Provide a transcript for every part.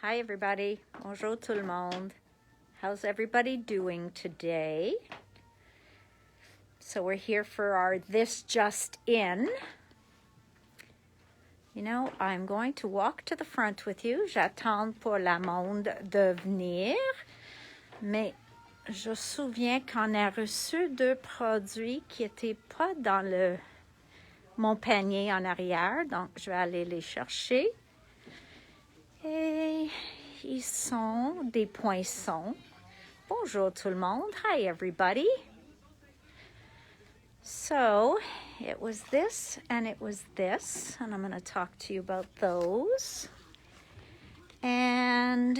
Hi everybody. Bonjour tout le monde. How's everybody doing today? So we're here for our This Just In. You know, I'm going to walk to the front with you. J'attends pour la monde de venir. Mais je me souviens qu'on a reçu deux produits qui n'étaient pas dans mon panier en arrière. Donc, je vais aller les chercher. Et ils sont des poinçons. Bonjour tout le monde. Hi everybody. So, it was this and it was this. And I'm going to talk to you about those. And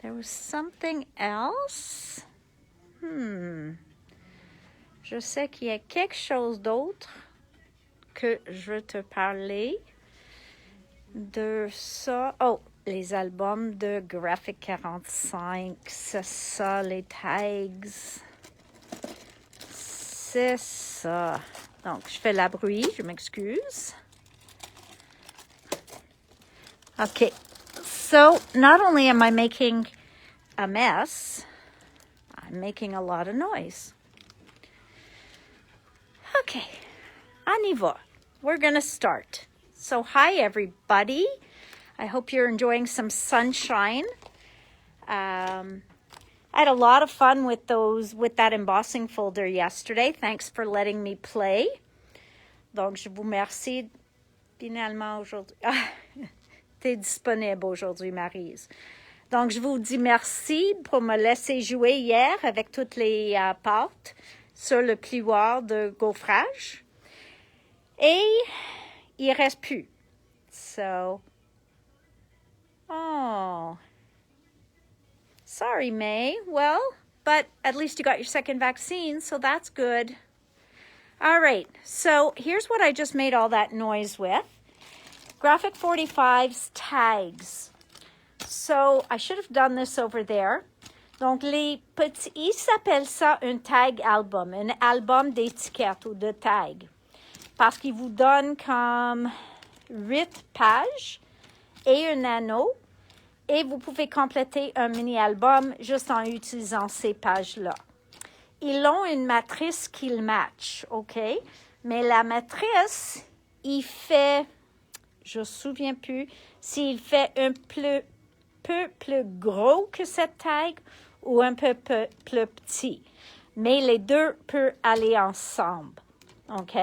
there was something else. Je sais qu'il y a quelque chose d'autre que je veux te parler de ça. Oh, les albums de Graphic 45. C'est ça, les tags. C'est ça. Donc, je fais la bruit, je m'excuse. Okay, so not only am I making a mess, I'm making a lot of noise. Okay, on y va. We're going to start. So, hi everybody. I hope you're enjoying some sunshine. I had a lot of fun with that embossing folder yesterday. Thanks for letting me play. Donc, je vous remercie finalement aujourd'hui. Ah, t'es disponible aujourd'hui, Maryse. Donc, je vous dis merci pour me laisser jouer hier avec toutes les pâtes sur le plioir de gaufrage. Et il ne reste plus. So, oh, sorry, May. Well, but at least you got your second vaccine, so that's good. All right, so here's what I just made all that noise with. Graphic 45's tags. So, I should have done this over there. Donc, ils s'appellent ça un tag album, un album d'étiquettes ou de tags. Parce qu'il vous donne comme 8 pages et un anneau. Et vous pouvez compléter un mini-album juste en utilisant ces pages-là. Ils ont une matrice qu'ils match, OK? Mais la matrice, il fait, je ne me souviens plus, s'il fait un peu plus gros que cette tag ou un peu plus petit. Mais les deux peuvent aller ensemble, OK?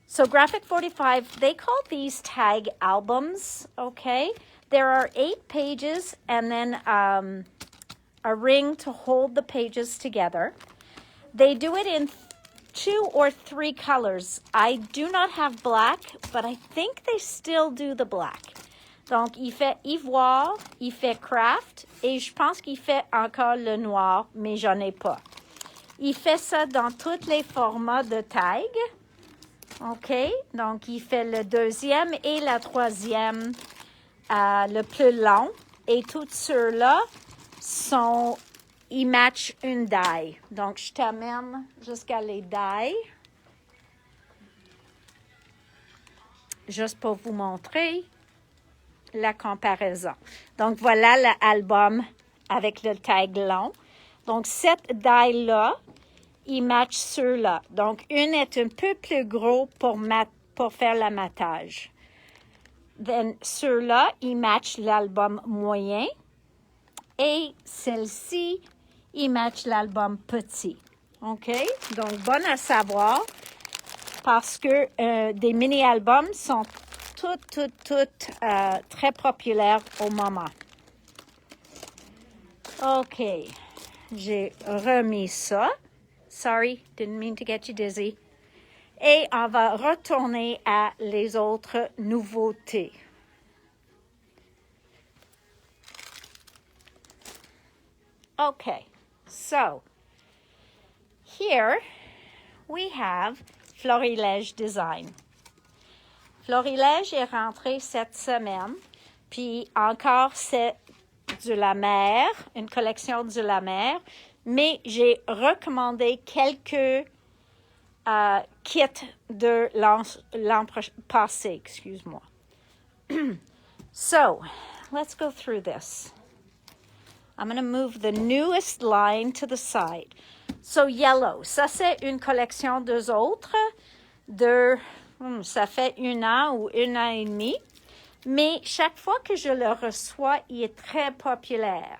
So Graphic 45, they call these tag albums, okay? There are 8 pages and then a ring to hold the pages together. They do it in 2 or 3 colors. I do not have black, but I think they still do the black. Donc, il fait ivoire, il fait craft, et je pense qu'il fait encore le noir, mais j'en ai pas. Il fait ça dans tous les formats de tag. OK? Donc, il fait le deuxième et la troisième le plus long. Et tous ceux-là ils matchent une die. Donc, je t'amène jusqu'à les die. Juste pour vous montrer la comparaison. Donc, voilà l'album avec le tag long. Donc, cette die-là, ils matchent ceux-là. Donc, une est un peu plus gros pour faire l'amattage. Then, ceux-là, ils matchent l'album moyen. Et celle-ci, ils matchent l'album petit. OK? Donc, bon à savoir parce que des mini-albums sont toutes très populaires au moment. OK. J'ai remis ça. Sorry, didn't mean to get you dizzy. Et on va retourner à les autres nouveautés. Okay, so here we have Florilège Design. Florilège est rentré cette semaine, puis encore c'est de la mer, une collection de la mer. Mais j'ai recommandé quelques kits de l'an passé, excuse-moi. So let's go through this. I'm going to move the newest line to the side. So yellow, ça c'est une collection d'eux autres. Ça fait 1 an ou 1 an et demi. Mais chaque fois que je le reçois, il est très populaire.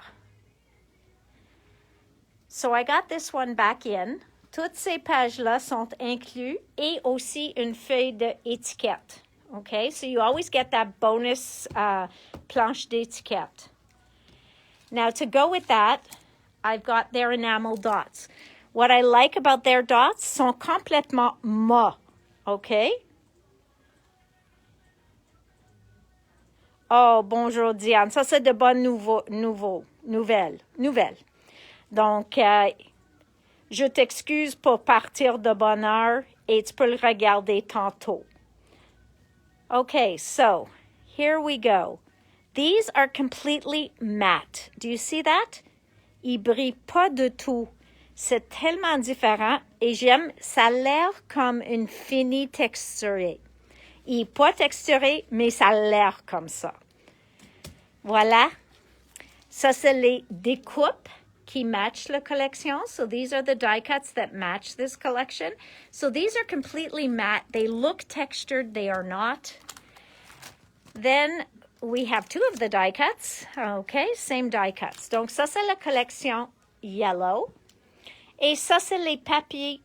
So I got this one back in. Toutes ces pages-là sont incluses et aussi une feuille d'étiquette. Okay, so you always get that bonus planche d'étiquette. Now to go with that, I've got their enamel dots. What I like about their dots sont complètement mat. Okay? Oh, bonjour Diane. Ça, c'est de bonnes nouvelles. Donc, je t'excuse pour partir de bonne heure et tu peux le regarder tantôt. Okay, so here we go. These are completely matte. Do you see that? Ils brillent pas du tout. C'est tellement différent et j'aime, ça a l'air comme une fini texturée. Il n'est pas texturé, mais ça a l'air comme ça. Voilà. Ça, c'est les découpes qui match la collection. So these are the die cuts that match this collection. So these are completely matte. They look textured. They are not. Then we have 2 of the die cuts. Okay, same die cuts. Donc ça, c'est la collection yellow. Et ça, c'est les papiers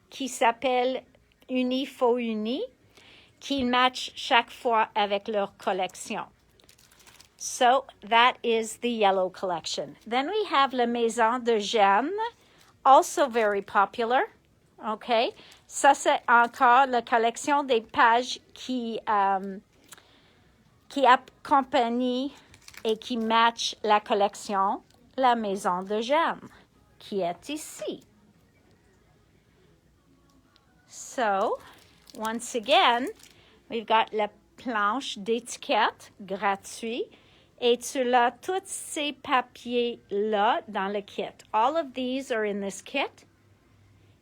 qui s'appellent uni faux uni, qui matchent chaque fois avec leur collection. So that is the yellow collection. Then we have la maison de Jeanne, also very popular. Okay, ça c'est encore la collection des pages qui accompagnent et qui matchent la collection la maison de Jeanne, qui est ici. So, once again, we've got la planche d'étiquette gratuite. Et tu as tous ces papiers-là dans le kit. All of these are in this kit.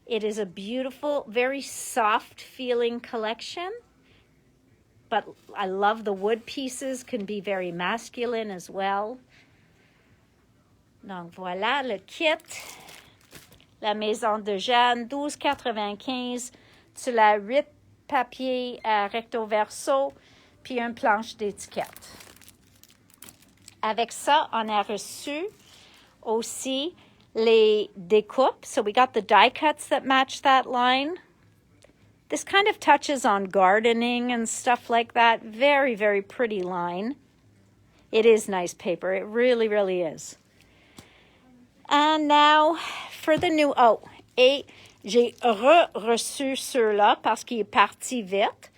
It is a beautiful, very soft-feeling collection. But I love the wood pieces, can be very masculine as well. Donc, voilà le kit. La maison de Jeanne, 12,95. Tu as 8 papiers recto-verso, puis une planche d'étiquette. Avec ça, on a reçu aussi les découpes. So we got the die cuts that match that line. This kind of touches on gardening and stuff like that. Very, very pretty line. It is nice paper. It really, really is. And now for the new... Oh, et j'ai reçu ceux-là parce qu'il est parti vite.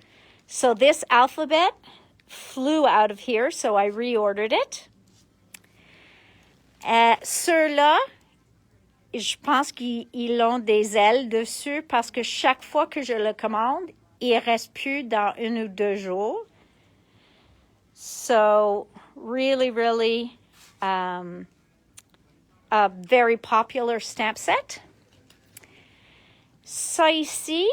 So this alphabet flew out of here, so I reordered it. Ceux-là, je pense qu'ils ont des ailes dessus parce que chaque fois que je le commande, il ne reste plus dans 1 ou 2 jours. So, really, really a very popular stamp set. Ça ici,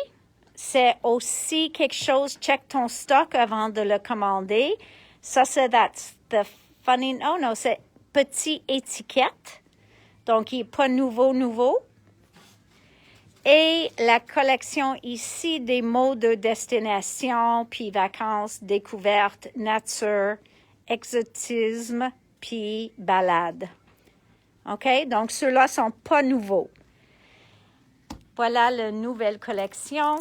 c'est aussi quelque chose, check ton stock avant de le commander. Ça, c'est that's the funny, oh no, c'est petit étiquette. Donc, il n'est pas nouveau. Et la collection ici des mots de destination, puis vacances, découvertes, nature, exotisme, puis balade. OK? Donc, ceux-là ne sont pas nouveaux. Voilà la nouvelle collection.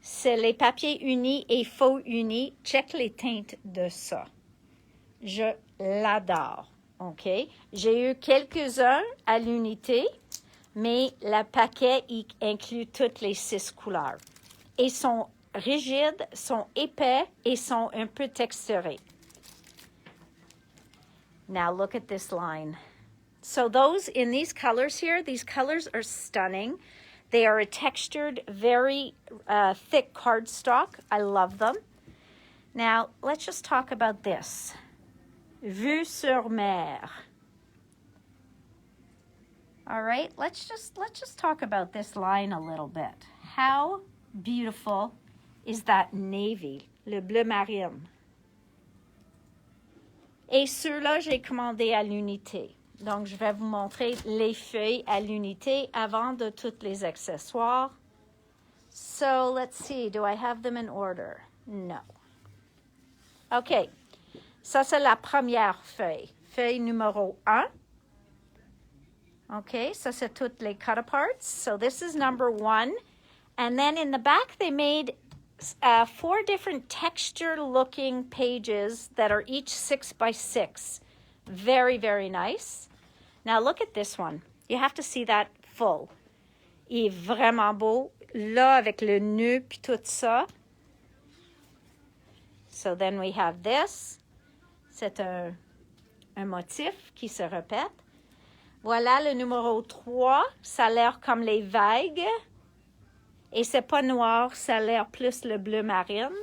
C'est les papiers unis et faux unis. Check les teintes de ça. Je l'adore. OK? J'ai eu quelques-uns à l'unité, mais le paquet il inclut toutes les 6 couleurs. Ils sont rigides, sont épais et sont un peu texturés. Now look at this line. So those in these colors here, these colors are stunning. They are a textured, very thick cardstock. I love them. Now, let's just talk about this. Vue sur mer. All right, let's just talk about this line a little bit. How beautiful is that navy, le bleu marine? Et ceux-là, j'ai commandé à l'unité. Donc, je vais vous montrer les feuilles à l'unité avant de tous les accessoires. So, let's see. Do I have them in order? No. OK. Ça, c'est la première feuille. Feuille numéro 1. OK. Ça, c'est toutes les cut-aparts. So, this is number 1. And then in the back, they made 4 different texture-looking pages that are each 6 by 6. Very, very nice. Now, look at this one. You have to see that full. Il est vraiment beau. Là, avec le nœud puis tout ça. So, then we have this. C'est un motif qui se répète. Voilà le numéro 3. Ça a l'air comme les vagues. Et c'est pas noir, ça a l'air plus le bleu marine.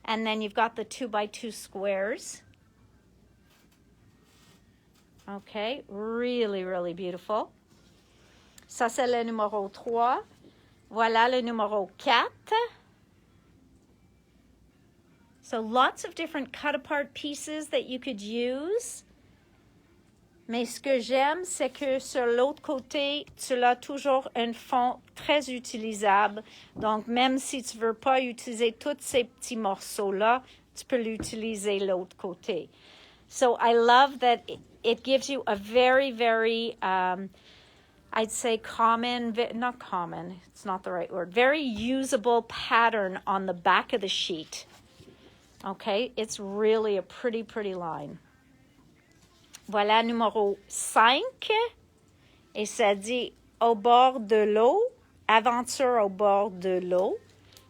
And then you've got the 2 by 2 squares. Okay, really, really beautiful. Ça, c'est le numéro 3. Voilà le numéro 4. So lots of different cut-apart pieces that you could use. Mais ce que j'aime, c'est que sur l'autre côté, tu as toujours un fond très utilisable. Donc, même si tu ne veux pas utiliser tous ces petits morceaux-là, tu peux l'utiliser l'autre côté. So, I love that it gives you a very, very, I'd say not common, it's not the right word, very usable pattern on the back of the sheet. Okay, it's really a pretty, pretty line. Voilà numéro 5. Et ça dit au bord de l'eau, aventure au bord de l'eau.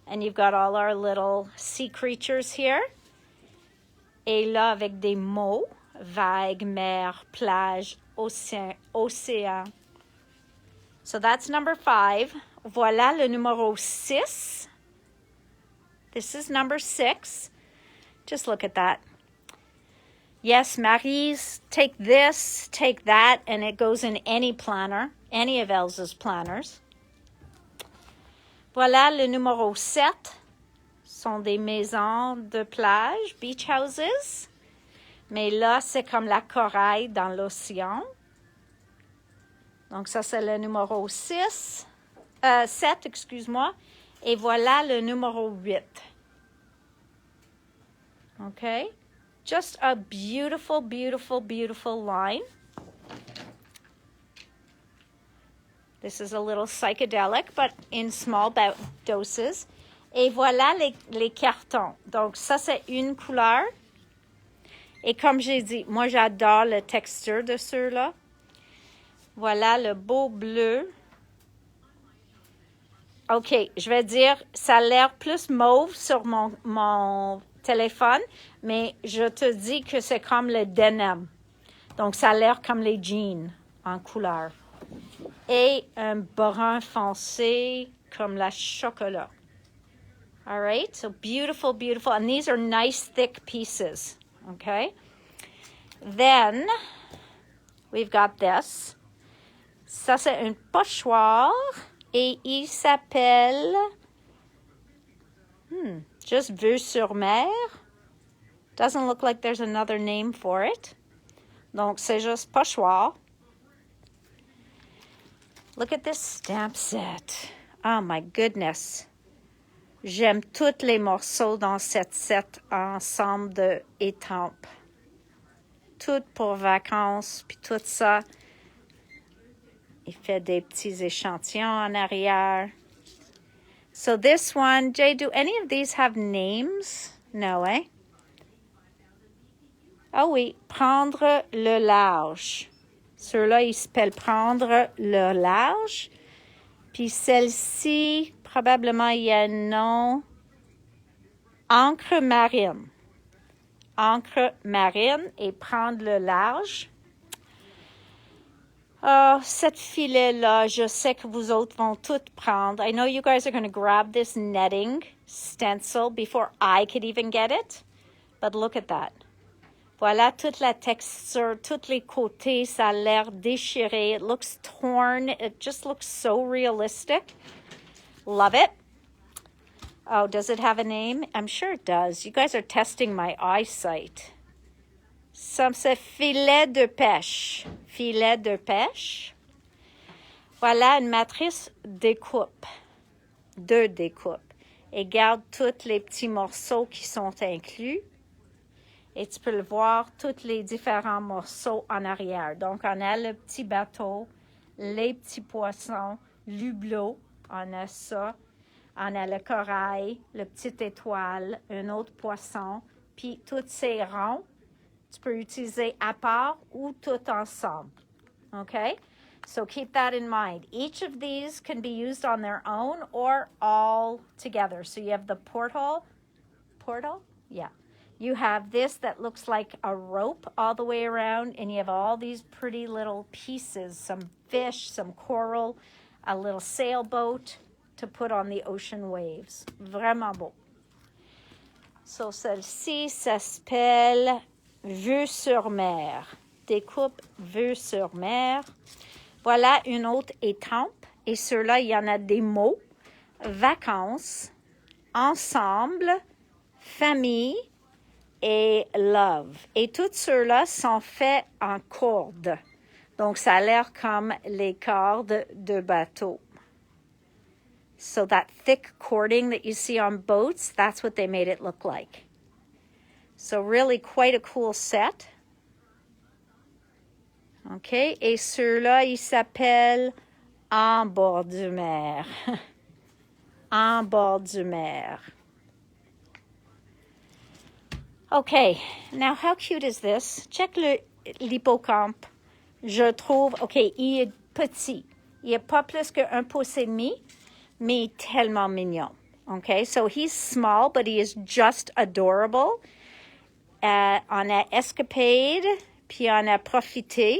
And you've got all our little sea creatures here. Et là, avec des mots, vagues, mer, plage, océan. So that's number 5. Voilà le numéro 6. This is number 6. Just look at that. Yes, Marie's, take this, take that, and it goes in any planner, any of Elsa's planners. Voilà le numéro 7. Sont des maisons de plage, beach houses. Mais là, c'est comme la corail dans l'océan. Donc, ça, c'est le numéro 7, excuse-moi. Et voilà le numéro 8. OK? Just a beautiful, beautiful, beautiful line. This is a little psychedelic, but in small doses. Et voilà les cartons. Donc, ça, c'est une couleur. Et comme j'ai dit, moi, j'adore la texture de ceux-là. Voilà le beau bleu. OK, je vais dire, ça a l'air plus mauve sur mon téléphone, mais je te dis que c'est comme le denim. Donc, ça a l'air comme les jeans en couleur. Et un brun foncé comme la chocolat. All right, so beautiful, beautiful. And these are nice, thick pieces, okay? Then, we've got this. Ça, c'est un pochoir. Et il s'appelle... just vue sur mer. Doesn't look like there's another name for it. Donc, c'est juste pochoir. Look at this stamp set. Oh, my goodness. J'aime tous les morceaux dans cette set ensemble de étampes. Tout pour vacances, puis tout ça. Il fait des petits échantillons en arrière. So this one, Jay, do any of these have names? No, eh? Ah oui, prendre le large. Ceux-là, ils s'appellent prendre le large. Puis celle-ci, probablement, il y a un nom. Encre marine. Encre marine et prendre le large. Oh, cette filet-là, je sais que vous autres vont toutes prendre. I know you guys are going to grab this netting stencil before I could even get it. But look at that. Voilà toute la texture, tous les côtés, ça a l'air déchiré. It looks torn. It just looks so realistic. Love it. Oh, does it have a name? I'm sure it does. You guys are testing my eyesight. Ça, c'est filet de pêche. Filet de pêche. Voilà une matrice découpe. De découpe. Et garde tous les petits morceaux qui sont inclus. Et tu peux le voir, tous les différents morceaux en arrière. Donc, on a le petit bateau, les petits poissons, l'hublot, on a ça. On a le corail, le petit étoile, un autre poisson. Puis, tous ces ronds, tu peux utiliser à part ou tout ensemble. Okay? So keep that in mind. Each of these can be used on their own or all together. So you have the portal? Yeah. You have this that looks like a rope all the way around, and you have all these pretty little pieces, some fish, some coral, a little sailboat to put on the ocean waves. Vraiment beau. So celle-ci s'appelle Vue sur mer. Découpe Vue sur mer. Voilà une autre étampe. Et ceux-là, il y en a des mots. Vacances, ensemble, famille et love. Et tous ceux-là sont faits en cordes. Donc, ça a l'air comme les cordes de bateau. So that thick cording that you see on boats, that's what they made it look like. So really quite a cool set. OK. Et ceux-là, ils s'appellent En bord du mer. En bord du mer. OK. Now, how cute is this? Check l'hippocampe. Je trouve, OK, il est petit. Il n'est pas plus qu'un pouce et demi, mais il est tellement mignon. OK, so he's small, but he is just adorable. On a escapade, puis on a profité.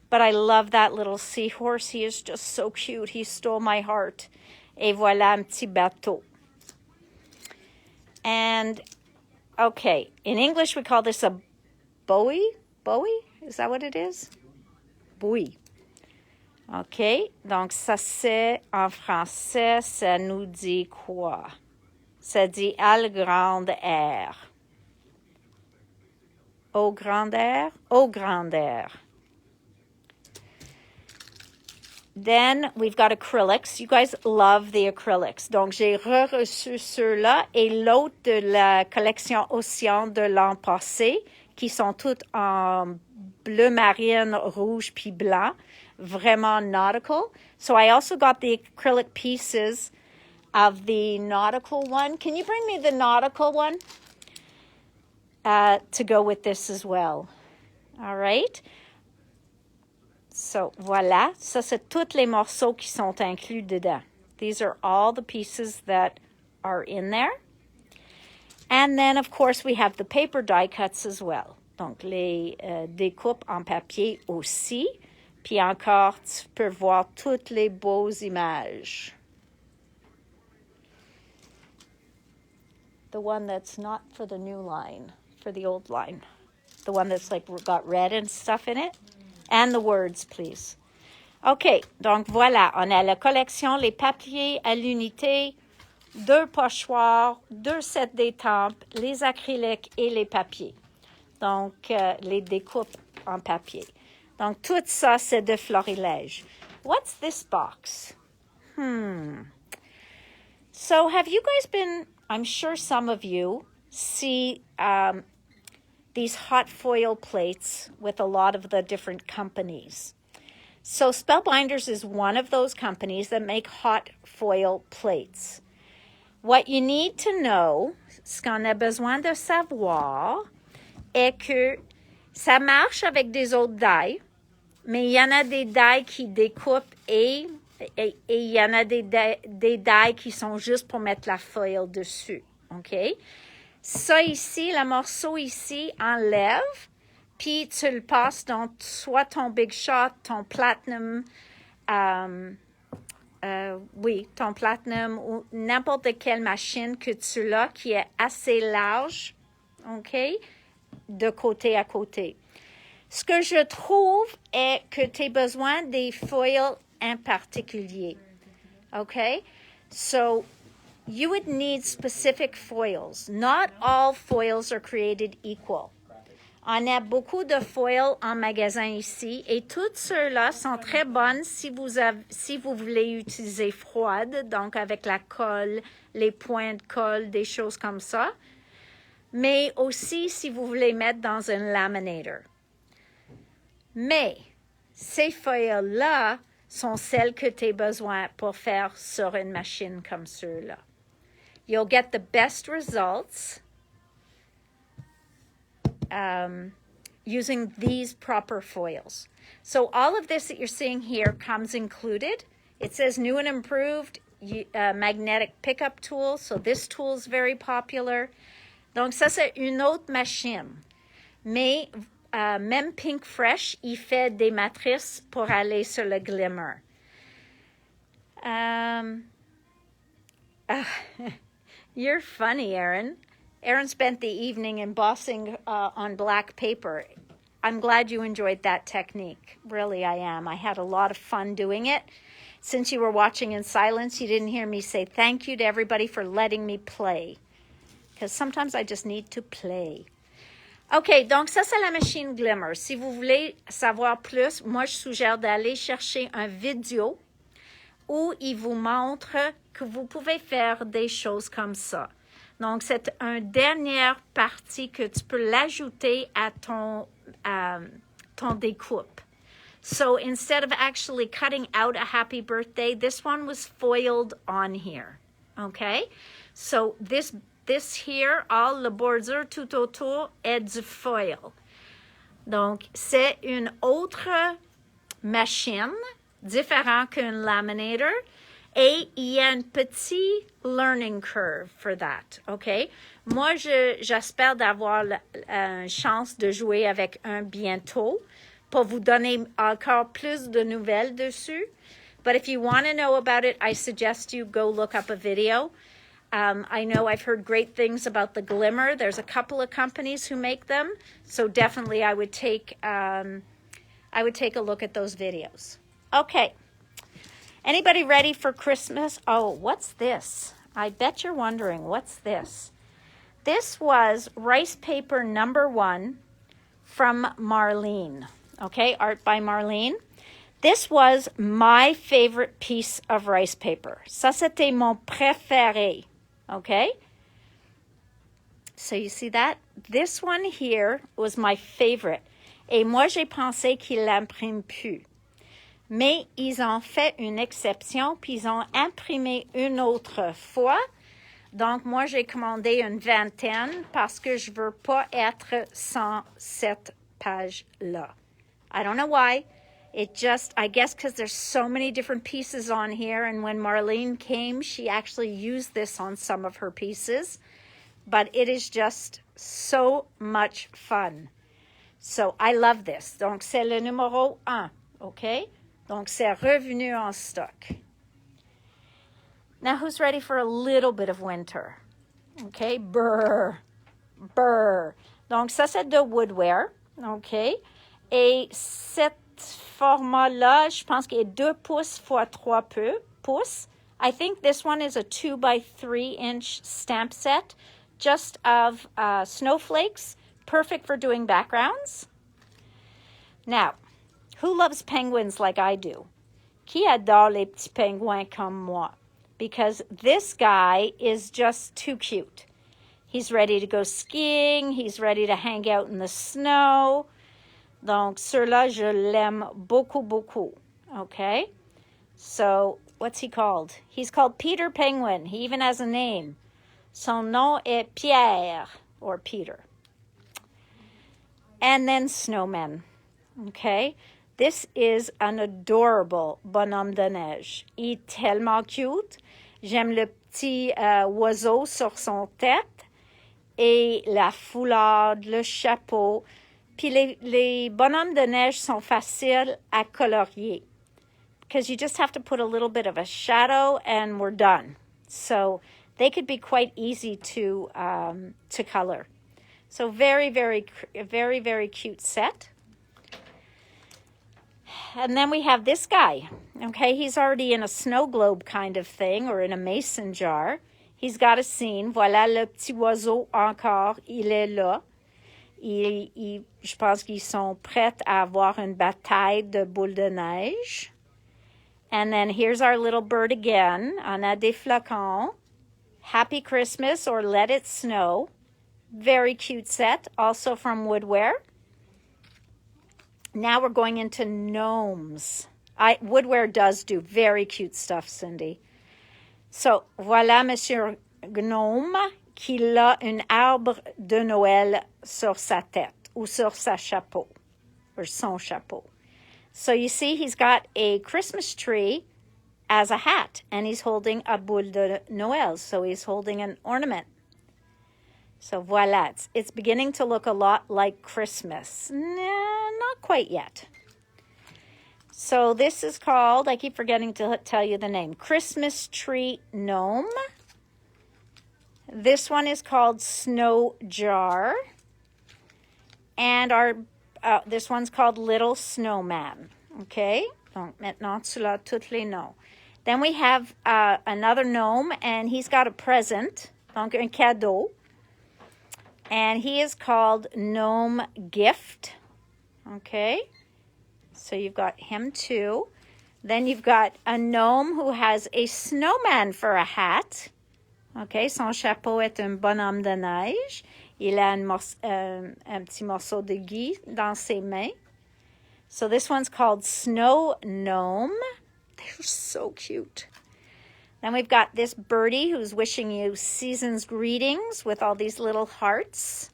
But I love that little seahorse. He is just so cute. He stole my heart. Et voilà un petit bateau. And, okay, in English we call this a buoy. Buoy? Is that what it is? Buoy. OK, donc ça c'est, en français, ça nous dit quoi? Ça dit à le grand air. Au grand air? Au grand air. Then we've got acrylics. You guys love the acrylics. Donc, j'ai reçu ceux-là et l'autre de la collection Océan de l'an passé, qui sont toutes en bleu marine, rouge puis blanc. Vraiment nautical. So I also got the acrylic pieces of the nautical one. Can you bring me the nautical one? To go with this as well. All right. So, voilà. Ça, c'est tous les morceaux qui sont inclus dedans. These are all the pieces that are in there. And then, of course, we have the paper die cuts as well. Donc, les découpes en papier aussi. Puis encore, tu peux voir toutes les beaux images. The one that's not for the new line, for the old line. The one that's like got red and stuff in it. And the words, please. OK, donc voilà, on a la collection, les papiers à l'unité, 2 pochoirs, 2 sets d'étampes, les acryliques et les papiers. Donc, les découpes en papier. Donc, tout ça, c'est de florilège. What's this box? So, have you guys been, I'm sure some of you see these hot foil plates with a lot of the different companies. So Spellbinders is one of those companies that make hot foil plates. What you need to know, ce qu'on a besoin de savoir, est que ça marche avec des autres die, mais il y en a des die qui découpent et il y en a des die qui sont juste pour mettre la foil dessus. OK? Ça ici, le morceau ici, enlève, puis tu le passes dans soit ton Big Shot, ton Platinum, ton Platinum ou n'importe quelle machine que tu as qui est assez large, OK, de côté à côté. Ce que je trouve est que tu as besoin des foils en particulier, OK? So, you would need specific foils. Not all foils are created equal. On a beaucoup de foils en magasin ici et toutes ceux-là sont très bonnes si vous voulez utiliser froide, donc avec la colle, les points de colle, des choses comme ça. Mais aussi si vous voulez mettre dans un laminator. Mais ces feuilles-là sont celles que tu as besoin pour faire sur une machine comme ceux-là. You'll get the best results using these proper foils. So all of this that you're seeing here comes included. It says new and improved magnetic pickup tool. So this tool is very popular. Donc ça, c'est une autre machine. Mais même Pink Fresh, il fait des matrices pour aller sur le glimmer. You're funny, Erin. Erin spent the evening embossing on black paper. I'm glad you enjoyed that technique. Really, I am. I had a lot of fun doing it. Since you were watching in silence, you didn't hear me say thank you to everybody for letting me play. Because sometimes I just need to play. OK, donc ça, c'est la machine Glimmer. Si vous voulez savoir plus, moi, je suggère d'aller chercher un vidéo où il vous montre que vous pouvez faire des choses comme ça. Donc, c'est une dernière partie que tu peux l'ajouter à ton découpe. So, instead of actually cutting out a happy birthday, this one was foiled on here. Okay? So, this here, all le bordure tout autour est du foil. Donc, c'est une autre machine, différente qu'un laminator. Et il y a un petit learning curve for that, OK? Moi, j'espère d'avoir la chance de jouer avec un bientôt pour vous donner encore plus de nouvelles dessus. But if you want to know about it, I suggest you go look up a video. I know I've heard great things about the Glimmer. There's a couple of companies who make them. So definitely I would take a look at those videos. Okay. Anybody ready for Christmas? Oh, what's this? I bet you're wondering, what's this? This was rice paper #1 from Marlene. Okay, art by Marlene. This was my favorite piece of rice paper. Ça, c'était mon préféré. Okay? So you see that? This one here was my favorite. Et moi, j'ai pensé qu'il l'imprime plus. Mais ils ont fait une exception, puis ils ont imprimé une autre fois. Donc, moi, j'ai commandé une 20 parce que je ne veux pas être sans cette page-là. I don't know why. It just, I guess because there's so many different pieces on here, and when Marlene came, she actually used this on some of her pieces. But it is just so much fun. So, I love this. Donc, c'est le numéro 1, OK? Donc, c'est revenu en stock. Now, who's ready for a little bit of winter? Okay, brr, brr. Donc, ça, c'est de woodware. OK? Et cet format-là, je pense qu'il est 2 pouces x 3 pouces. I think this one is a 2 by 3 inch stamp set, just of snowflakes, perfect for doing backgrounds. Now, who loves penguins like I do? Qui adore les petits pingouins comme moi? Because this guy is just too cute. He's ready to go skiing. He's ready to hang out in the snow. Donc, ceux-là, je l'aime beaucoup, beaucoup. Okay? So, what's he called? He's called Peter Penguin. He even has a name. Son nom est Pierre, or Peter. And then snowmen. Okay? This is an adorable bonhomme de neige. Il est tellement cute. J'aime le petit oiseau sur son tête et la foulard, le chapeau. Puis les bonhommes de neige sont faciles à colorier because you just have to put a little bit of a shadow and we're done. So they could be quite easy to color. So very, very, very, very cute set. And then we have this guy. Okay, he's already in a snow globe kind of thing or in a mason jar. He's got a scene. Voilà le petit oiseau encore. Il est là. Je pense qu'ils sont prêts à avoir une bataille de boules de neige. And then here's our little bird again. On a des flocons. Happy Christmas or Let It Snow. Very cute set, also from Woodware. Now we're going into gnomes. Woodware does do very cute stuff, Cindy. So, voilà Monsieur Gnome qui a un arbre de Noël sur sa tête ou sur sa chapeau or son chapeau. So you see he's got a Christmas tree as a hat and he's holding a boule de Noël. So he's holding an ornament. So voila, it's beginning to look a lot like Christmas. Nah, not quite yet. So this is called, I keep forgetting to tell you the name, Christmas Tree Gnome. This one is called Snow Jar. And this one's called Little Snowman. Okay? Donc maintenant, tu l'as toutes les noms. Then we have another gnome, and he's got a present, donc un cadeau. And he is called Gnome Gift. Okay? So you've got him too. Then you've got a gnome who has a snowman for a hat. Okay, son chapeau est un bonhomme de neige. Il a un petit morceau de gui dans ses mains. So this one's called Snow Gnome. They're so cute. Then we've got this birdie who's wishing you season's greetings with all these little hearts.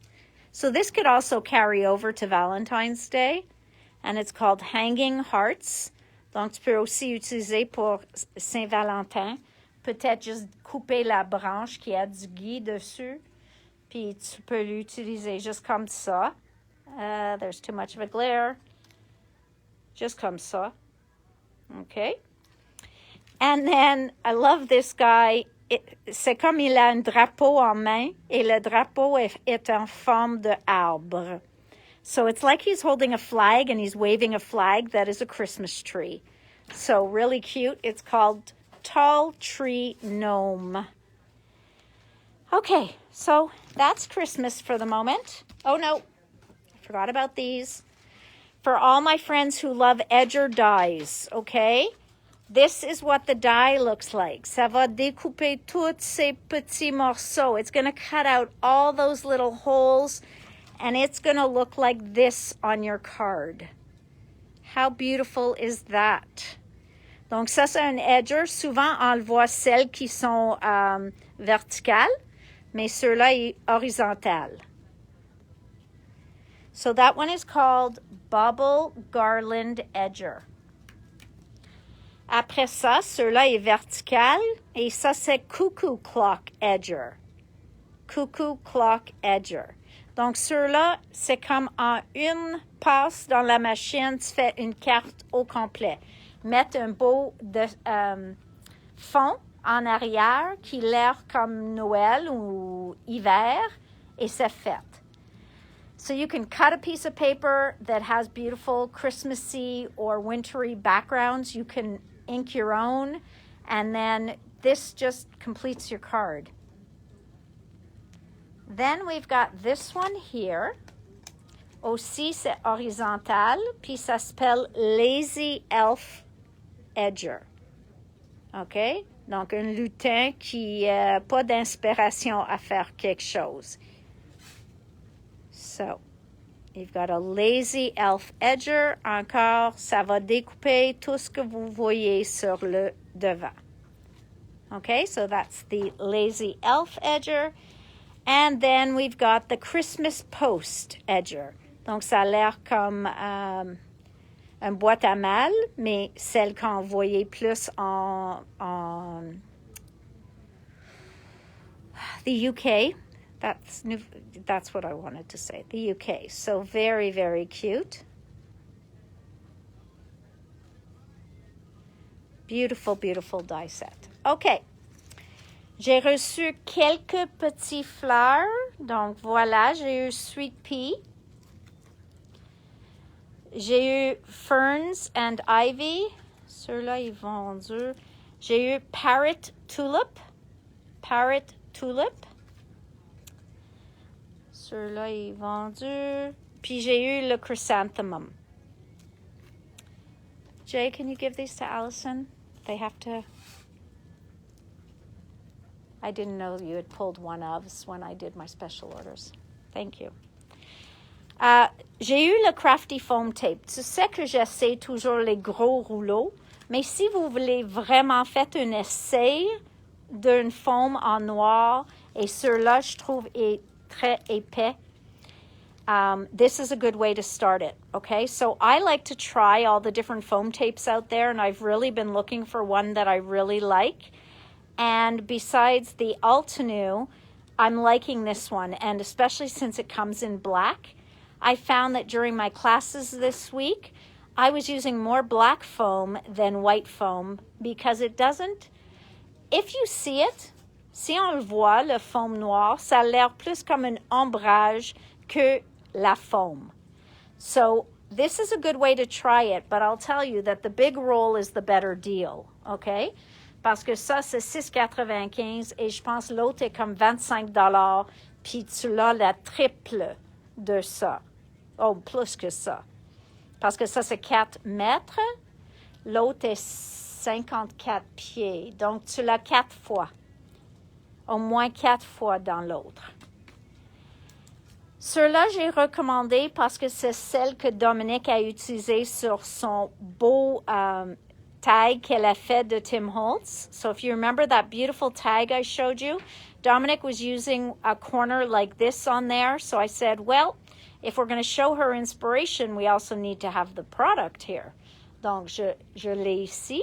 So this could also carry over to Valentine's Day. And it's called Hanging Hearts. Donc, tu peux aussi utiliser pour Saint-Valentin. Peut-être juste couper la branche qui a du gui dessus. Puis tu peux l'utiliser juste comme ça. There's too much of a glare. Just comme ça. Okay. And then, I love this guy. C'est comme il a un drapeau en main. Et le drapeau est en forme de arbre. So it's like he's holding a flag and he's waving a flag that is a Christmas tree. So really cute. It's called Tall Tree Gnome. Okay, so that's Christmas for the moment. Oh no, I forgot about these. For all my friends who love edger dies, okay? This is what the die looks like. Ça va découper tous ces petits morceaux. It's going to cut out all those little holes. And it's going to look like this on your card. How beautiful is that? Donc ça, c'est un edger. Souvent, on le voit celles qui sont verticales, mais ceux-là, horizontales. So that one is called Bubble Garland Edger. Après ça, ceux-là est vertical. Et ça, c'est Cuckoo Clock Edger. Cuckoo Clock Edger. Donc, ceux-là, c'est comme en une passe dans la machine, tu fais une carte au complet. Mettre un beau fond en arrière qui l'air comme Noël ou hiver, et c'est fait. So you can cut a piece of paper that has beautiful Christmassy or wintry backgrounds. You can ink your own, and then this just completes your card. Then we've got this one here. Aussi, c'est horizontal, puis ça s'appelle Lazy Elf Edger. OK? Donc, un lutin qui n'a pas d'inspiration à faire quelque chose. So, you've got a Lazy Elf Edger. Encore, ça va découper tout ce que vous voyez sur le devant. Okay, so that's the Lazy Elf Edger. And then we've got the Christmas Post Edger. Donc, ça a l'air comme une boîte à mal, mais celle qu'on voyait plus en the UK. That's what I wanted to say, the UK. So very, very cute. Beautiful, beautiful die set. Okay. J'ai reçu quelques petits fleurs. Donc, voilà, j'ai eu Sweet Pea. J'ai eu Ferns and Ivy. Ceux-là, ils vont dur. J'ai eu Parrot Tulip. Ceux-là, ils vendus. Puis j'ai eu le chrysanthemum. Jay, can you give these to Allison? They have to... I didn't know you had pulled one ofs when I did my special orders. Thank you. J'ai eu le Crafty Foam Tape. Tu sais que j'essaie toujours les gros rouleaux, mais si vous voulez vraiment faire un essai d'une foam en noir, et celui-là, je trouve, est très épais, this is a good way to start it, okay? So I like to try all the different foam tapes out there, and I've really been looking for one that I really like. And besides the Altenew, I'm liking this one, and especially since it comes in black. I found that during my classes this week, I was using more black foam than white foam because it doesn't, if you see it, si on le voit, le foam noir, ça a l'air plus comme un ombrage que la foam. So this is a good way to try it, but I'll tell you that the big roll is the better deal, okay? Parce que ça, c'est 6,95 et je pense l'autre est comme 25 $, puis tu l'as la triple de ça. Oh, plus que ça. Parce que ça, c'est 4 mètres. L'autre est 54 pieds. Donc, tu l'as 4 fois. Au moins 4 fois dans l'autre. Ceux-là, j'ai recommandé parce que c'est celle que Dominique a utilisée sur son beau tag qu'elle a fait de Tim Holtz. So if you remember that beautiful tag I showed you, Dominic was using a corner like this on there. So I said, well, if we're going to show her inspiration, we also need to have the product here. Donc, je l'ai ici.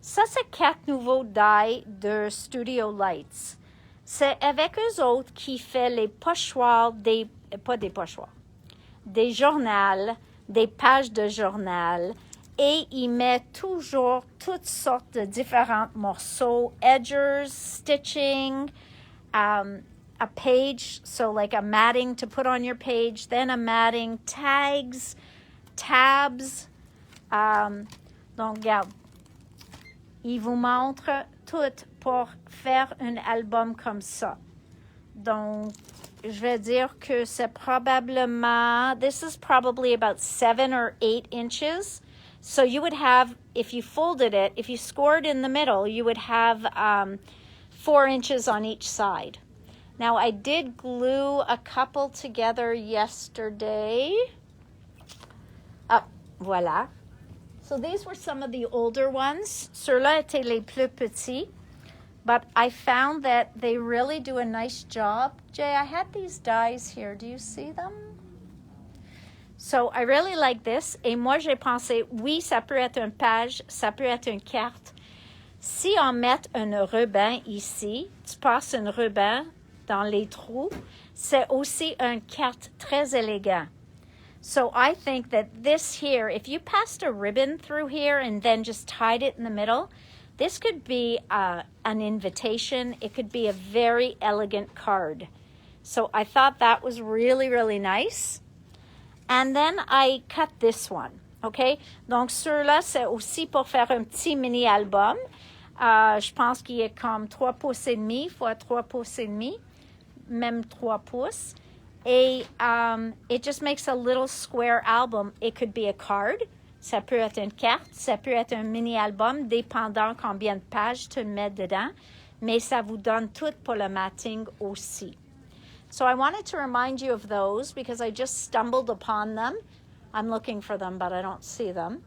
Ça, c'est 4 nouveaux die de Studio Lights. C'est avec eux autres qui fait les pochoirs, pas des pochoirs, des journaux, des pages de journal, et il met toujours toutes sortes de différents morceaux, edgers, stitching, a page, so like a matting to put on your page, then a matting, tags, tabs. Donc, regarde, il vous montre tout pour faire un album comme ça. Donc, je vais dire que c'est probablement, this is probably about 7 or 8 inches. So you would have, if you folded it, if you scored in the middle, you would have 4 inches on each side. Now, I did glue a couple together yesterday. Ah, voilà. So these were some of the older ones. Ceux-là étaient les plus petits. But I found that they really do a nice job. Jay, I had these dies here. Do you see them? So I really like this. Et moi, j'ai pensé, oui, ça peut être une page, ça peut être une carte. Si on met un ruban ici, tu passes un ruban dans les trous, c'est aussi une carte très élégante. So I think that this here, if you passed a ribbon through here and then just tied it in the middle, this could be an invitation. It could be a very elegant card. So I thought that was really, really nice. And then I cut this one, okay? Donc, ceux-là, c'est aussi pour faire un petit mini-album. Je pense qu'il est comme 3 pouces et demi fois 3 pouces et demi, même 3 pouces. Et it just makes a little square album. It could be a card. Ça peut être une carte, ça peut être un mini-album, dépendant combien de pages tu mets dedans, mais ça vous donne tout pour le matting aussi. So I wanted to remind you of those because I just stumbled upon them. I'm looking for them, but I don't see them.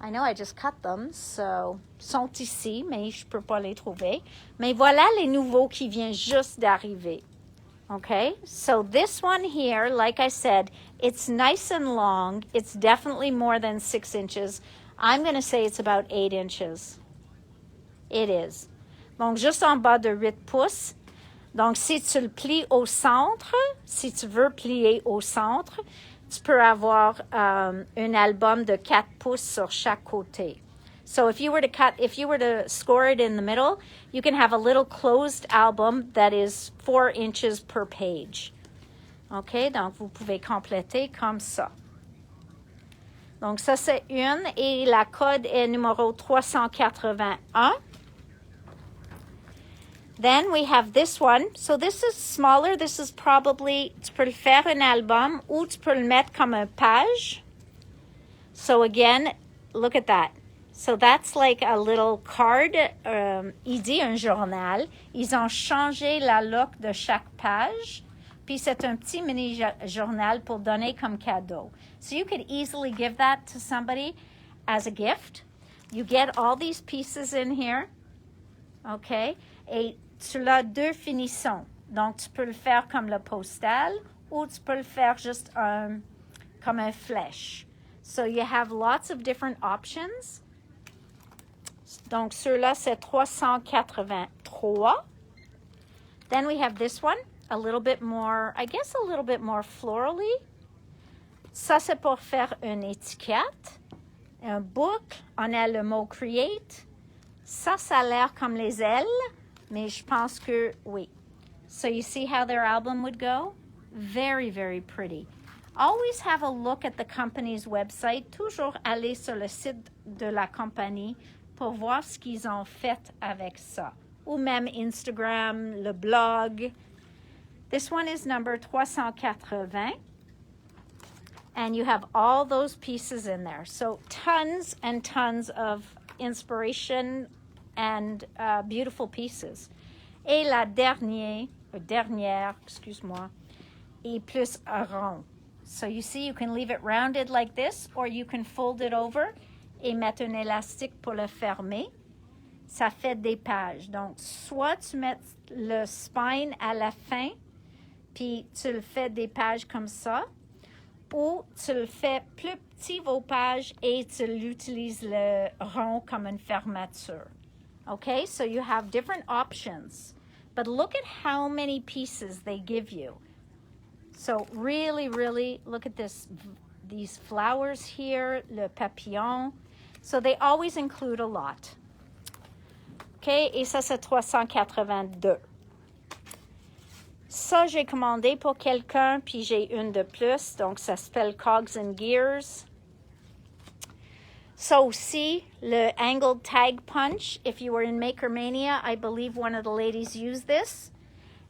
I know I just cut them, so ils sont ici, mais je ne peux pas les trouver. Mais voilà les nouveaux qui viennent juste d'arriver. Okay, so this one here, like I said, it's nice and long. It's definitely more than 6 inches. I'm going to say it's about 8 inches. It is. Donc, juste en bas de 8 pouces. Donc, si tu le plies au centre, si tu veux plier au centre, tu peux avoir un album de 4 pouces sur chaque côté. So if you were to score it in the middle, you can have a little closed album that is 4 inches per page. OK? Donc, vous pouvez compléter comme ça. Donc, ça, c'est une. Et la code est numéro 381. Then we have this one. So this is smaller. This is probably, tu peux le faire un album ou tu peux le mettre comme un page. So again, look at that. So that's like a little card. Il dit un journal. Ils ont changé la look de chaque page. Puis c'est un petit mini journal pour donner comme cadeau. So you could easily give that to somebody as a gift. You get all these pieces in here. Okay? Et tu l'as deux finissons. Donc, tu peux le faire comme le postal ou tu peux le faire juste comme un flèche. So you have lots of different options. Donc, ceux-là, c'est 383. Then we have this one, a little bit more, I guess a little bit more florally. Ça, c'est pour faire une étiquette, un boucle. On a le mot create. Ça a l'air comme les ailes, mais je pense que oui. So you see how their album would go? Very, very pretty. Always have a look at the company's website. Toujours aller sur le site de la compagnie pour voir ce qu'ils ont fait avec ça. Ou même Instagram, le blog. This one is number 380. And you have all those pieces in there. So tons and tons of inspiration and beautiful pieces. Et la dernière, excuse-moi, est plus rond. So you see, you can leave it rounded like this, or you can fold it over et mettre un élastique pour le fermer. Ça fait des pages. Donc, soit tu mets le spine à la fin, puis tu le fais des pages comme ça, ou tu le fais plus petit vos pages et tu l'utilises le rond comme une fermeture. Okay, so you have different options. But look at how many pieces they give you. So really, really, look at this, these flowers here, le papillon. So they always include a lot. OK, et ça, c'est 382. Ça, j'ai commandé pour quelqu'un, puis j'ai une de plus. Donc, ça s'appelle Cogs and Gears. So aussi, le angled tag punch. If you were in Maker Mania, I believe one of the ladies used this.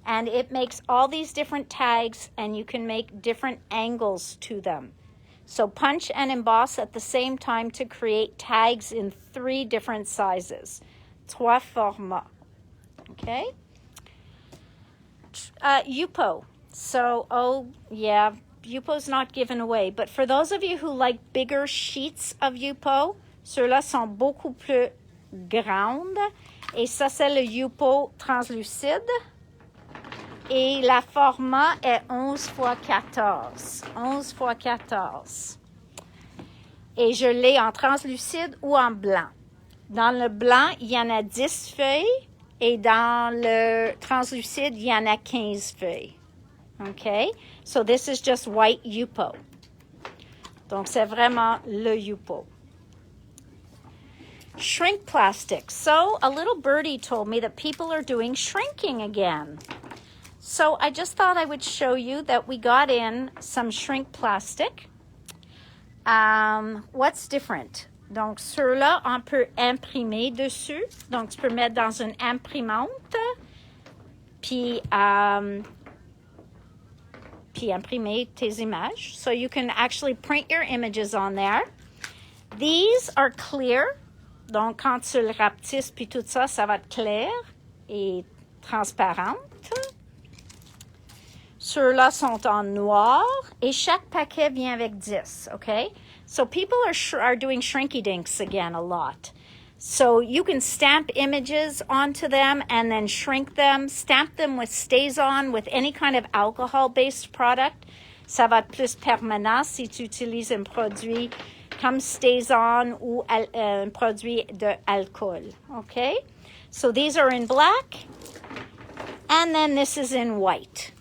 And it makes all these different tags, and you can make different angles to them. So punch and emboss at the same time to create tags in 3 different sizes. 3 formats. Okay? Yupo. So, oh, yeah, Yupo's not given away. But for those of you who like bigger sheets of Yupo, ceux-là sont beaucoup plus grandes. Et ça, c'est le Yupo translucide. Et la format est 11 x 14. 11 x 14. Et je l'ai en translucide ou en blanc. Dans le blanc, il y en a 10 feuilles. Et dans le translucide, il y en a 15 feuilles. OK? So this is just white Yupo. Donc, c'est vraiment le Yupo. Shrink plastic. So, a little birdie told me that people are doing shrinking again. So I just thought I would show you that we got in some shrink plastic. What's different? Donc, ceux-là, on peut imprimer dessus. Donc, tu peux mettre dans une imprimante, puis imprimer tes images. So you can actually print your images on there. These are clear. Donc, quand tu le rapetisses, puis tout ça, ça va être clair et transparente. Ceux-là sont en noir et chaque paquet vient avec 10, okay? So people are doing shrinky dinks again a lot. So you can stamp images onto them and then shrink them. Stamp them with Stays-On, with any kind of alcohol-based product. Ça va être plus permanent si tu utilises un produit comme Stays-On ou un produit d'alcool, okay? So these are in black and then this is in white.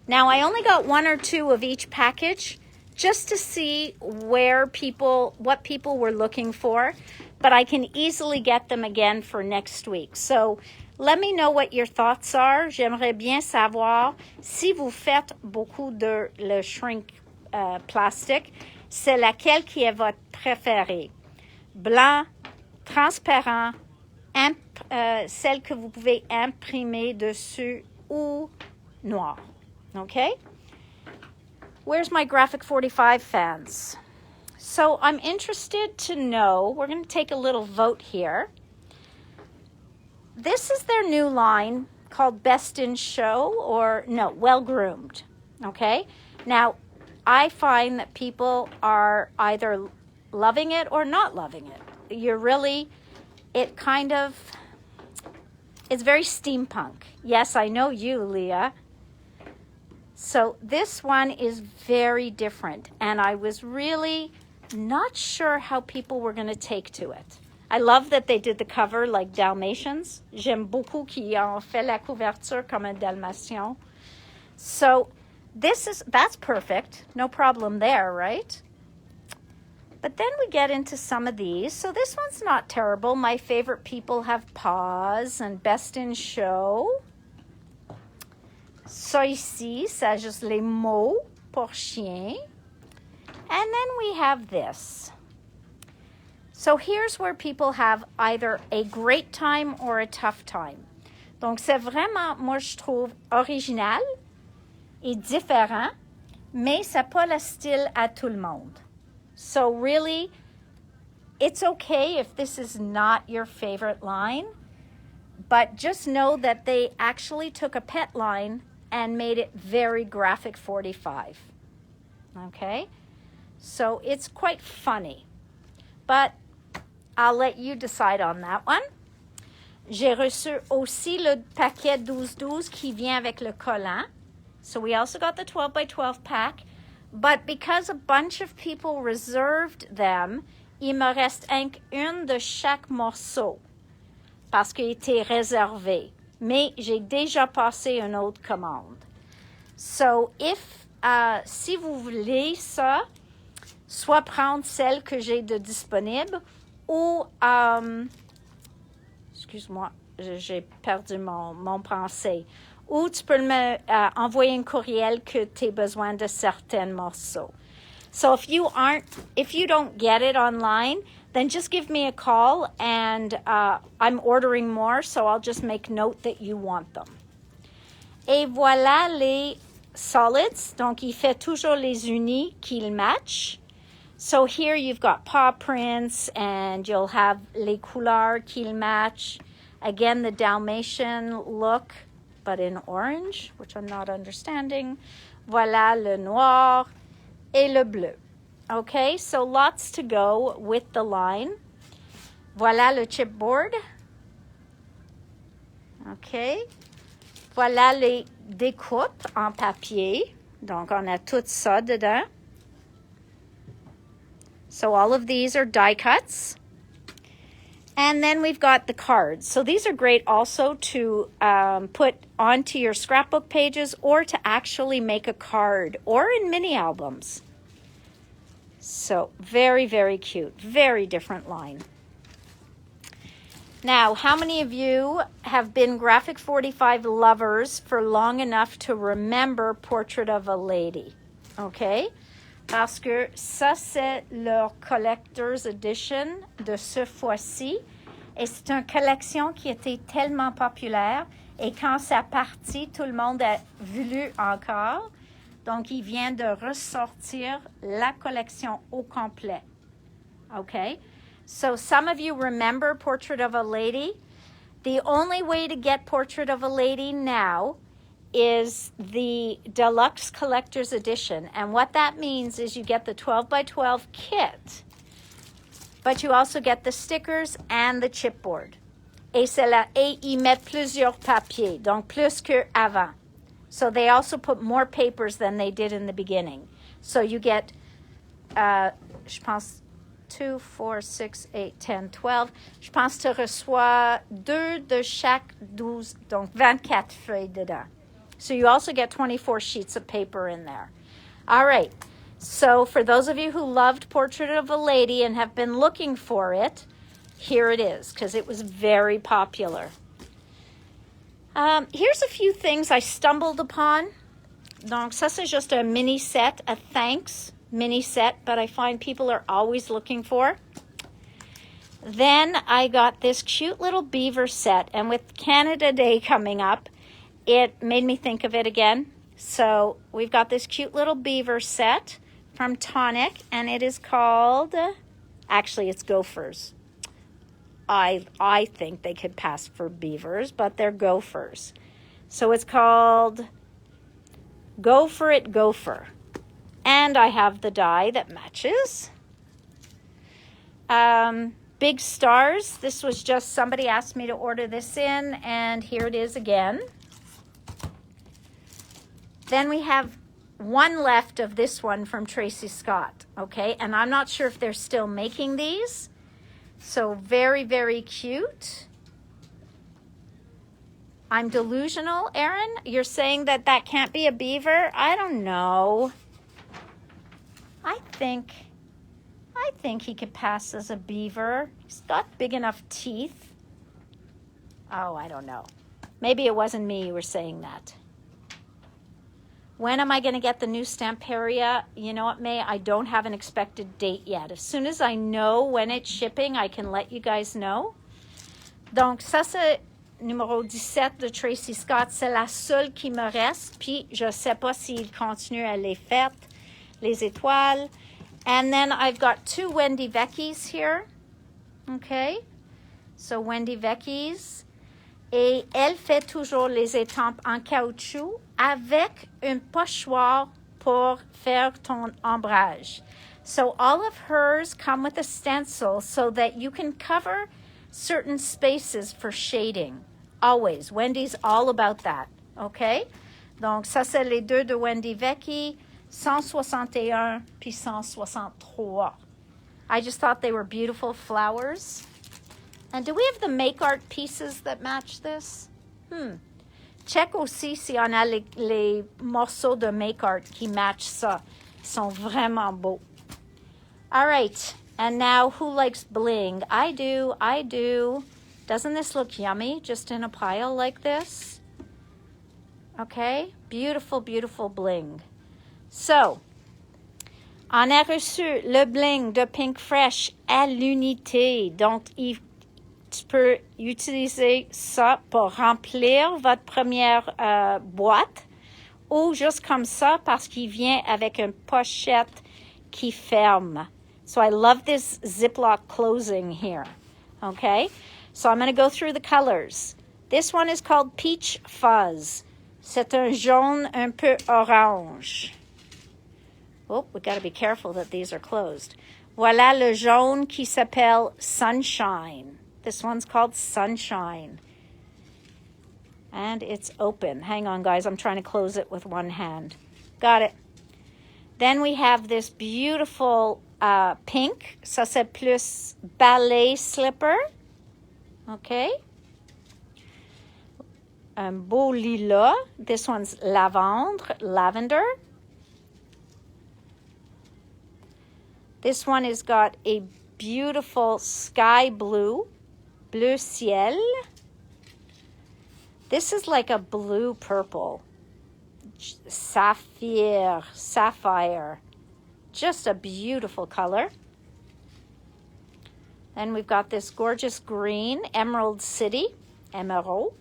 Now, I only got 1 or 2 of each package just to see what people were looking for, but I can easily get them again for next week. So let me know what your thoughts are. J'aimerais bien savoir si vous faites beaucoup de le shrink plastic, c'est laquelle qui est votre préférée? Blanc, transparent, celle que vous pouvez imprimer dessus ou noir. Okay? Where's my Graphic 45 fans? So I'm interested to know, we're going to take a little vote here. This is their new line called Best in Show, or no, Well Groomed. Okay? Now, I find that people are either loving it or not loving it. You're really, it kind of, it's very steampunk. Yes, I know you, Leah. So this one is very different, and I was really not sure how people were going to take to it. I love that they did the cover like Dalmatians. J'aime beaucoup qu'ils ont fait la couverture comme un Dalmatien. So that's perfect. No problem there, right? But then we get into some of these. So this one's not terrible. My favorite people have paws and Best in Show. Ça ici, ça juste les mots pour chien. And then we have this. So here's where people have either a great time or a tough time. Donc c'est vraiment, moi je trouve, original et différent, mais ça n'a pas le style à tout le monde. So really, it's okay if this is not your favorite line, but just know that they actually took a pet line and made it very graphic 45. Okay? So it's quite funny. But I'll let you decide on that one. J'ai reçu aussi le paquet 12-12 qui vient avec le collant. So we also got the 12 by 12 pack. But because a bunch of people reserved them, il me reste une de chaque morceau parce qu'il était réservé. Mais j'ai déjà passé une autre commande. So si vous voulez ça, soit prendre celle que j'ai de disponible ou, excuse-moi, j'ai perdu mon pensée. Ou tu peux me envoyer un courriel que tu as besoin de certains morceaux. So if you don't get it online, then just give me a call and I'm ordering more, so I'll just make note that you want them. Et voilà les solids. Donc, il fait toujours les unis qu'il match. So here you've got paw prints and you'll have les couleurs qu'il match. Again, the Dalmatian look, but in orange, which I'm not understanding. Voilà le noir et le bleu. Okay, so lots to go with the line. Voilà le chipboard. Okay. Voilà les découpes en papier. Donc, on a tout ça dedans. So all of these are die cuts. And then we've got the cards. So these are great also to put onto your scrapbook pages or to actually make a card or in mini albums. So very, very cute. Very different line. Now, how many of you have been Graphic 45 lovers for long enough to remember Portrait of a Lady? Okay? Parce que ça, c'est leur Collector's Edition de ce fois-ci. Et c'est une collection qui était tellement populaire. Et quand ça partit, tout le monde a voulu encore. Donc, il vient de ressortir la collection au complet. Okay? So, some of you remember Portrait of a Lady. The only way to get Portrait of a Lady now is the Deluxe Collector's Edition. And what that means is you get the 12 by 12 kit, but you also get the stickers and the chipboard. Et ils mettent plusieurs papiers, donc plus qu'avant. So they also put more papers than they did in the beginning. So you get, je pense, 2, 4, 6, 8, 10, 12. Je pense que tu reçois 2 de chaque 12, donc 24 feuilles dedans. So you also get 24 sheets of paper in there. All right. So for those of you who loved Portrait of a Lady and have been looking for it, here it is, because it was very popular. Here's a few things I stumbled upon. Donc, ça, c'est just a mini set, a thanks mini set, but I find people are always looking for. Then I got this cute little beaver set, and with Canada Day coming up, it made me think of it again. So we've got this cute little beaver set from Tonic, and it is called, actually it's gophers. I think they could pass for beavers, but they're gophers. So it's called Go For It Gopher. And I have the die that matches. Big stars. This was just somebody asked me to order this in, and here it is again. Then we have one left of this one from Tracy Scott, okay? And I'm not sure if they're still making these. So very, very cute. I'm delusional, Erin. You're saying that that can't be a beaver? I don't know. I think he could pass as a beaver. He's got big enough teeth. Oh, I don't know. Maybe it wasn't me who were saying that. When am I going to get the new Stamperia? You know what, May? I don't have an expected date yet. As soon as I know when it's shipping, I can let you guys know. Donc, ça c'est numéro 17 de Tracy Scott. C'est la seule qui me reste. Puis, je ne sais pas s'il continue à les faire, les étoiles. And then I've got two Wendy Vecchies here. Okay. So, Wendy Vecchies. Et elle fait toujours les étampes en caoutchouc avec un pochoir pour faire ton ombrage. So all of hers come with a stencil so that you can cover certain spaces for shading. Always. Wendy's all about that. Okay? Donc, ça, c'est les deux de Wendy Vecchi, 161 puis 163. I just thought they were beautiful flowers. And do we have the make art pieces that match this? Check aussi si on a les morceaux de make art qui matchent ça. Ils sont vraiment beaux. All right. And now, who likes bling? I do. Doesn't this look yummy just in a pile like this? Okay. Beautiful, beautiful bling. So, on a reçu le bling de Pink Fresh à l'unité. Donc, tu peux utiliser ça pour remplir votre première boîte ou juste comme ça parce qu'il vient avec une pochette qui ferme. So I love this Ziploc closing here. Okay, so I'm going to go through the colors. This one is called Peach Fuzz. C'est un jaune un peu orange. Oh, we got to be careful that these are closed. Voilà le jaune qui s'appelle Sunshine. This one's called Sunshine. And it's open. Hang on, guys. I'm trying to close it with one hand. Got it. Then we have this beautiful pink. Ça, c'est plus ballet slipper. Okay. Un beau lilas. This one's lavender. This one has got a beautiful sky blue ciel. This is like a blue purple. Sapphire. Just a beautiful color. Then we've got this gorgeous green, Emerald City. Emerald.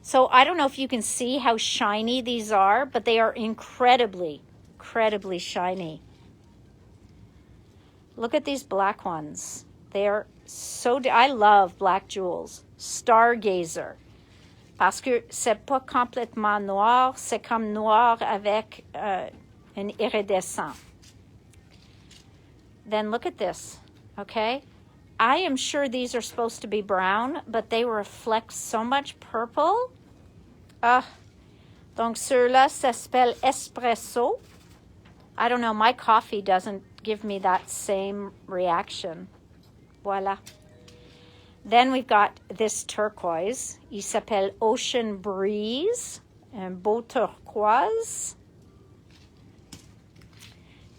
So I don't know if you can see how shiny these are, but they are incredibly shiny. Look at these black ones. They're I love black jewels. Stargazer. Parce que c'est pas complètement noir, c'est comme noir avec un iridescent. Then look at this, okay? I am sure these are supposed to be brown, but they reflect so much purple. Donc ceux-là s'appelle espresso. I don't know, my coffee doesn't give me that same reaction. Voila. Then we've got this turquoise. Il s'appelle Ocean Breeze. Un beau turquoise.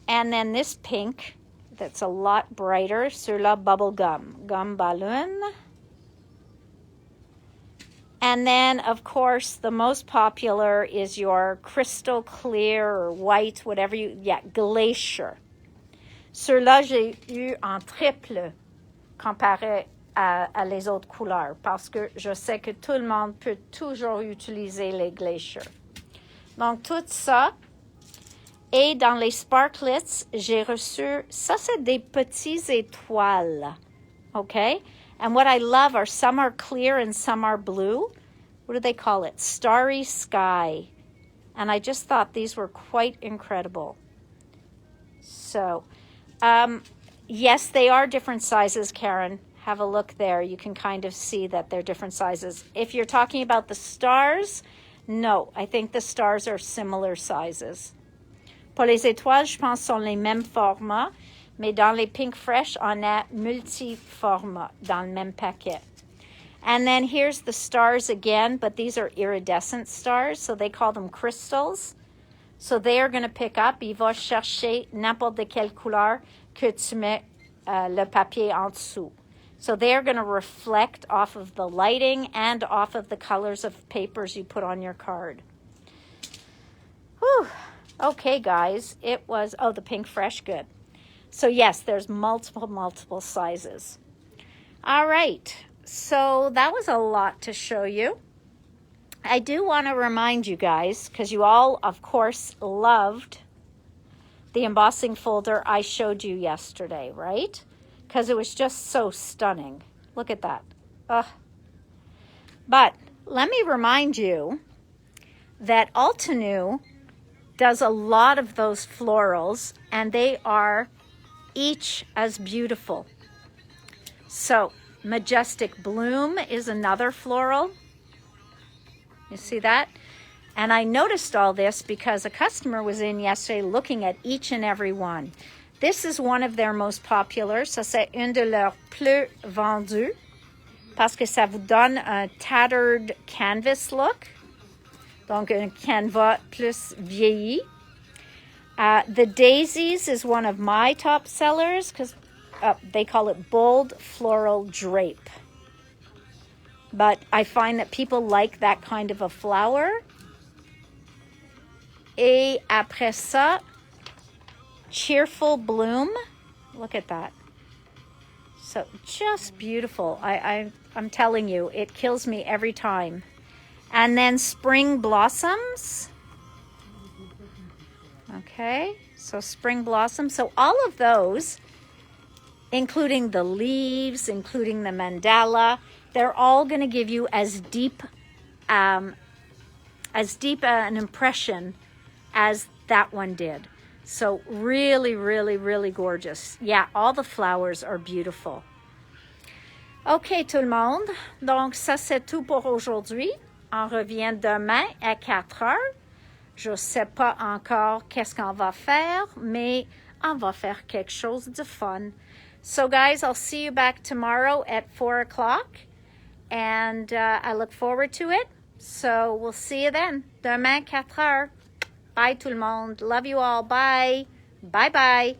And then this pink that's a lot brighter. Ceux-là bubble gum balloon. And then, of course, the most popular is your crystal clear or white, whatever Glacier. Ceux-là, j'ai eu en triple comparé à les autres couleurs parce que je sais que tout le monde peut toujours utiliser les glaciers. Donc, tout ça. Et dans les sparklets, j'ai reçu, ça c'est des petits étoiles, okay? And what I love are some are clear and some are blue. What do they call it? Starry sky. And I just thought these were quite incredible. So, yes, they are different sizes, Karen. Have a look there. You can kind of see that they're different sizes. If you're talking about the stars, no, I think the stars are similar sizes. Pour les étoiles, je pense sont les mêmes formats, mais dans les Pink Fresh, on a multi-formats dans le même paquet. And then here's the stars again, but these are iridescent stars, so they call them crystals. So they are going to pick up, il va chercher n'importe de quelle couleur que tu mets le papier en dessous. So they are going to reflect off of the lighting and off of the colors of papers you put on your card. Whew. Okay, guys, it was, oh, the Pink Fresh, good. So yes, there's multiple sizes. All right, so that was a lot to show you. I do want to remind you guys, because you all, of course, loved the embossing folder I showed you yesterday, right? Because it was just so stunning. Look at that. Ugh. But let me remind you that Altenew does a lot of those florals, and they are each as beautiful. So, Majestic Bloom is another floral. You see that? And I noticed all this because a customer was in yesterday looking at each and every one. This is one of their most popular. Ça, c'est une de leurs plus vendues parce que ça vous donne un tattered canvas look. Donc, un canvas plus vieilli. The Daisies is one of my top sellers because they call it bold floral drape. But I find that people like that kind of a flower. Et après ça, Cheerful Bloom. Look at that. So just beautiful. I'm telling you, it kills me every time. And then Spring Blossoms. Okay, so Spring Blossoms. So all of those, including the leaves, including the mandala, they're all going to give you as deep an impression as that one did. So really gorgeous. Yeah, all the flowers are beautiful. OK, tout le monde. Donc, ça, c'est tout pour aujourd'hui. On revient demain à 4 heures. Je ne sais pas encore qu'est-ce qu'on va faire, mais on va faire quelque chose de fun. So, guys, I'll see you back tomorrow at 4 o'clock. And I look forward to it. So, we'll see you then. Demain, 4 heures. Bye, tout le monde. Love you all. Bye. Bye-bye.